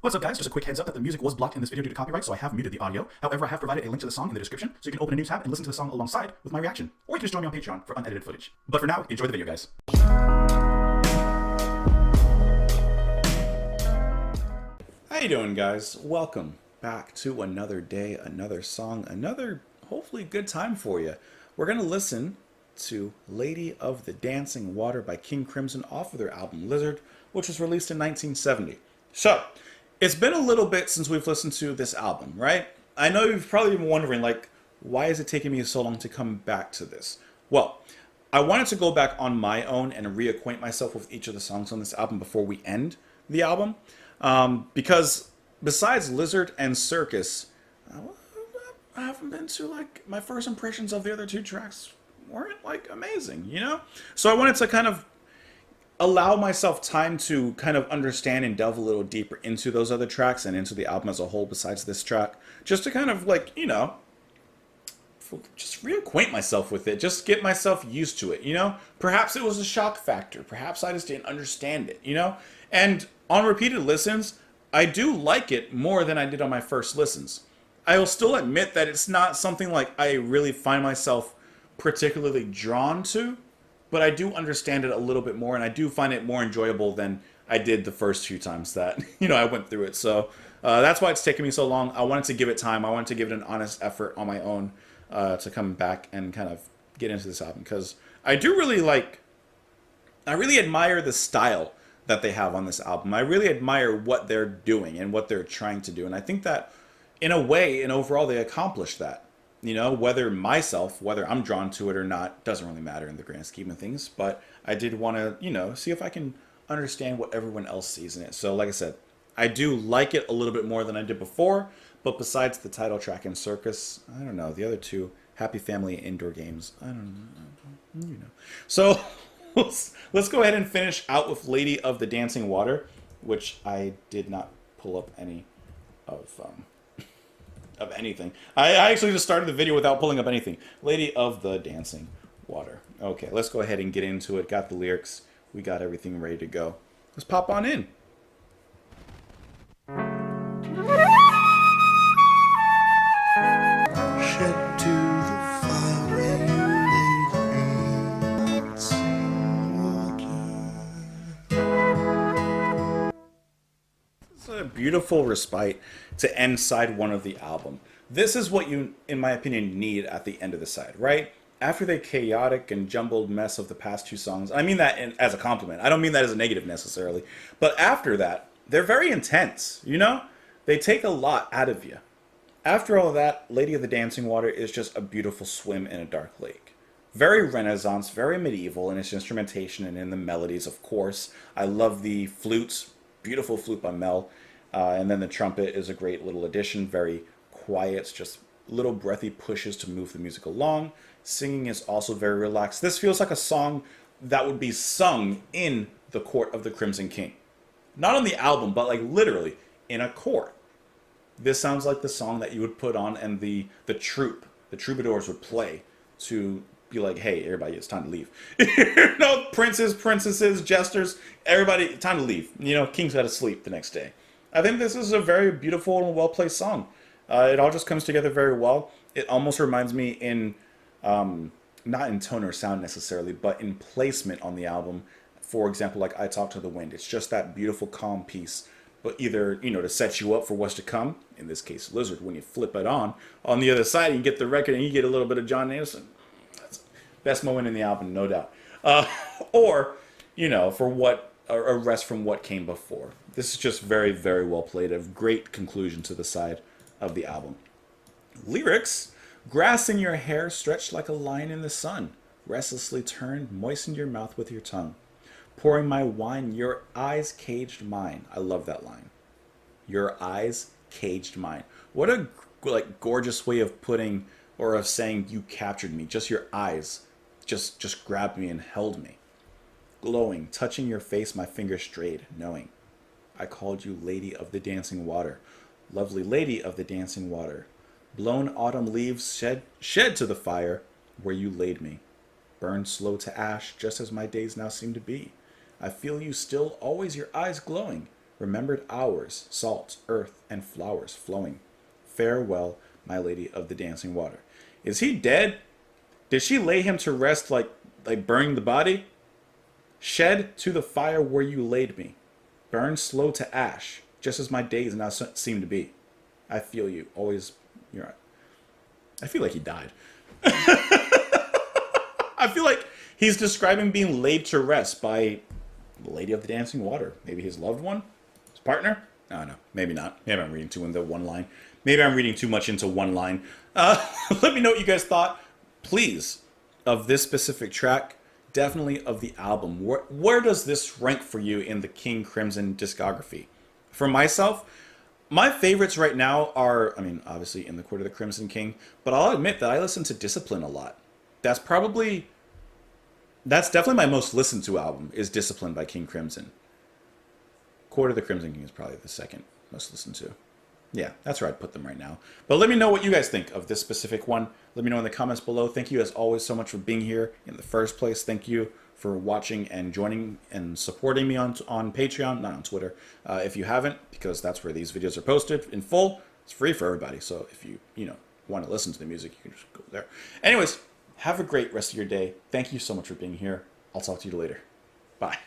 What's up, guys? Just a quick heads up that the music was blocked in this video due to copyright, so I have muted the audio. However, I have provided a link to the song in the description, so you can open a new tab and listen to the song alongside with my reaction. Or you can just join me on Patreon for unedited footage. But for now, enjoy the video, guys. How you doing, guys? Welcome back to another day, another song, another hopefully good time for you. We're going to listen to Lady of the Dancing Water by King Crimson off of their album Lizard, which was released in 1970. So, it's been a little bit since we've listened to this album, right? I know you've probably been wondering, like, why is it taking me so long to come back to this? Well, I wanted to go back on my own and reacquaint myself with each of the songs on this album before we end the album. Because besides Lizard and Circus, I haven't been to, like, my first impressions of the other two tracks weren't, like, amazing, you know? So I wanted to kind of allow myself time to kind of understand and delve a little deeper into those other tracks and into the album as a whole besides this track. Just to kind of, like, you know, just reacquaint myself with it. Just get myself used to it, you know? Perhaps it was a shock factor. Perhaps I just didn't understand it, you know? And on repeated listens, I do like it more than I did on my first listens. I will still admit that it's not something like I really find myself particularly drawn to, but I do understand it a little bit more, and I do find it more enjoyable than I did the first few times that, you know, I went through it. So that's why it's taken me so long. I wanted to give it time. I wanted to give it an honest effort on my own to come back and kind of get into this album, because I do really I really admire the style that they have on this album. I really admire what they're doing and what they're trying to do, and I think that in a way and overall they accomplished that. You know, whether I'm drawn to it or not, doesn't really matter in the grand scheme of things. But I did want to, you know, see if I can understand what everyone else sees in it. So, like I said, I do like it a little bit more than I did before. But besides the title track and Circus, I don't know. The other two, Happy Family and Indoor Games, I don't know. You know. So, let's go ahead and finish out with Lady of the Dancing Water, which I did not pull up any of anything. I actually just started the video without pulling up anything. Lady of the Dancing Water. Okay, let's go ahead and get into it. Got the lyrics. We got everything ready to go. Let's pop on in. Shed to the fire when you leave again. It's a beautiful respite to end side one of the album. This is what you, in my opinion, need at the end of the side, right? After the chaotic and jumbled mess of the past two songs, I mean that as a compliment. I don't mean that as a negative necessarily. But after that, they're very intense, you know? They take a lot out of you. After all of that, Lady of the Dancing Water is just a beautiful swim in a dark lake. Very Renaissance, very medieval in its instrumentation and in the melodies, of course. I love the flutes, beautiful flute by Mel. And then the trumpet is a great little addition, very quiet, just little breathy pushes to move the music along. Singing is also very relaxed. This feels like a song that would be sung in the court of the Crimson King. Not on the album, but like literally in a court. This sounds like the song that you would put on and the troubadours would play to be like, hey, everybody, it's time to leave. No, princes, princesses, jesters, everybody, time to leave. You know, king's got to sleep the next day. I think this is a very beautiful and well-placed song. It all just comes together very well. It almost reminds me in, not in tone or sound necessarily, but in placement on the album. For example, like I Talk to the Wind. It's just that beautiful, calm piece. But either, you know, to set you up for what's to come, in this case, Lizard, when you flip it on the other side, you get the record and you get a little bit of John Anderson. That's the best moment in the album, no doubt. Or, you know, for what, a rest from what came before. This is just very, very well played. A great conclusion to the side of the album. Lyrics: grass in your hair stretched like a line in the sun. Restlessly turned, moistened your mouth with your tongue. Pouring my wine, your eyes caged mine. I love that line. Your eyes caged mine. What a gorgeous way of putting or of saying you captured me. Just your eyes just grabbed me and held me. Glowing, touching your face, my fingers strayed, knowing. I called you Lady of the Dancing Water. Lovely Lady of the Dancing Water. Blown autumn leaves shed to the fire where you laid me. Burned slow to ash, just as my days now seem to be. I feel you still, always your eyes glowing. remembered hours, salt, earth, and flowers flowing. Farewell, my lady of the dancing water. Is he dead? Did she lay him to rest like burning the body? Shed to the fire where you laid me. Burn slow to ash, just as my days now seem to be. I feel you, always. You're right. I feel like he died. I feel like he's describing being laid to rest by the Lady of the Dancing Water. Maybe his loved one? His partner? I don't know. Maybe not. Maybe I'm reading too into one line. Maybe I'm reading too much into one line. Let me know what you guys thought, please, of this specific track. Definitely of the album. Where does this rank for you in the King Crimson discography? For myself, my favorites right now are, I mean, obviously In the Court of the Crimson King, but I'll admit that I listen to Discipline a lot. That's definitely my most listened to album, is Discipline by King Crimson. Court of the Crimson King is probably the second most listened to. Yeah, that's where I'd put them right now. But let me know what you guys think of this specific one. Let me know in the comments below. Thank you as always so much for being here in the first place. Thank you for watching and joining and supporting me on Patreon, not on Twitter. If you haven't, because that's where these videos are posted in full. It's free for everybody. So if you want to listen to the music, you can just go there. Anyways, have a great rest of your day. Thank you so much for being here. I'll talk to you later. Bye.